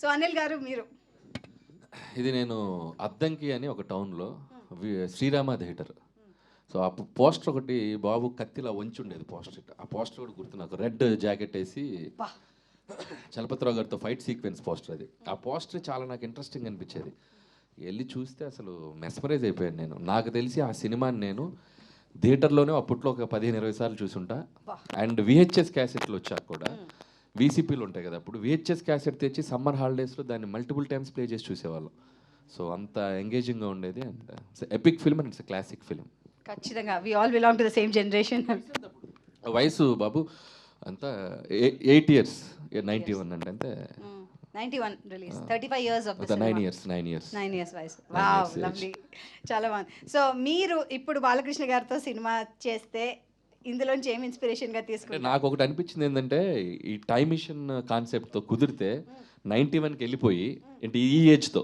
So Anil గారు మీరు ఇది నేను అద్దంకి అని ఒక టౌన్లో శ్రీరామ థియేటర్. సో ఆ పోస్టర్ ఒకటి బాబు కత్తిలా వంచి ఉండేది పోస్టర్. ఆ పోస్టర్ కూడా గుర్తు నాకు. రెడ్ జాకెట్ వేసి చలపతిరావు గారితో ఫైట్ సీక్వెన్స్ పోస్టర్ అది. ఆ పోస్టర్ చాలా నాకు ఇంట్రెస్టింగ్ అనిపించేది. వెళ్ళి చూస్తే అసలు మెస్మరైజ్ అయిపోయాను నేను. నాకు తెలిసి ఆ సినిమాని నేను థియేటర్లోనే అప్పట్లో ఒక 15-20 సార్లు చూసుంటా. అండ్ విహెచ్ఎస్ క్యాసెట్లు వచ్చాక కూడా వీసీపీలు ఉంటాయి కదా, అప్పుడు విహెచ్ఎస్ క్యాసెట్ తెచ్చి సమ్మర్ హాలిడేస్లో దాన్ని మల్టిపుల్ టైమ్స్ ప్లే చేసి చూసేవాళ్ళం. సో అంత ఎంగేజింగ్గా ఉండేది. And it's epic film and it's classic film. ఖచ్చితంగా we all belong to the same generation. వయసు బాబు అంతా 8 years 91 అంటే అంతే. 91 release 35 years of the 9 years వయసు. వావ్, లవ్లీ, చాలా బాగుంది. సో మీరు ఇప్పుడు బాలకృష్ణ గారితో సినిమా చేస్తే ఇందులోంచి ఏం ఇన్స్పిరేషన్గా తీసుకుంటారు? నాకు ఒకటి అనిపించింది ఏంటంటే, ఈ టైం మిషన్ కాన్సెప్ట్తో కుదిరితే 91కి వెళ్ళిపోయి అంటే ఈ ఏజ్తో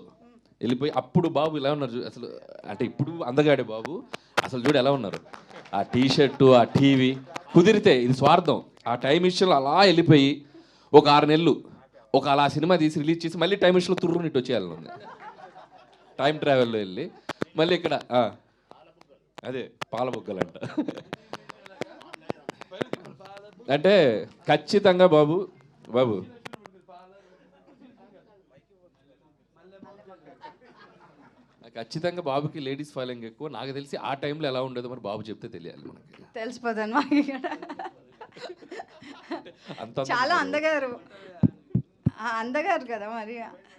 వెళ్ళిపోయి అప్పుడు బాబు ఇలా ఉన్నారు అసలు. అంటే ఇప్పుడు అందగాడే బాబు అసలు చూడు ఎలా ఉన్నారు. ఆ టీషర్టు, ఆ టీవీ కుదిరితే ఇది స్వార్థం. ఆ టైం మిషన్లో అలా వెళ్ళిపోయి ఒక 6 నెలలు ఒక అలా సినిమా తీసి రిలీజ్ చేసి మళ్ళీ టైం మిషన్లో తుర్రునిట్టు వచ్చేయాలని టైం ట్రావెల్లో వెళ్ళి మళ్ళీ ఇక్కడ అదే పాలబుగ్గలంట. అంటే ఖచ్చితంగా బాబు ఖచ్చితంగా బాబుకి లేడీస్ ఫాలోయింగ్ ఎక్కువ. నాకు తెలిసి ఆ టైంలో ఎలా ఉండేదో మరి బాబు చెప్తే తెలియాలి మనకి. తెలిసిపోతాను. చాలా అందగారు కదా మరి.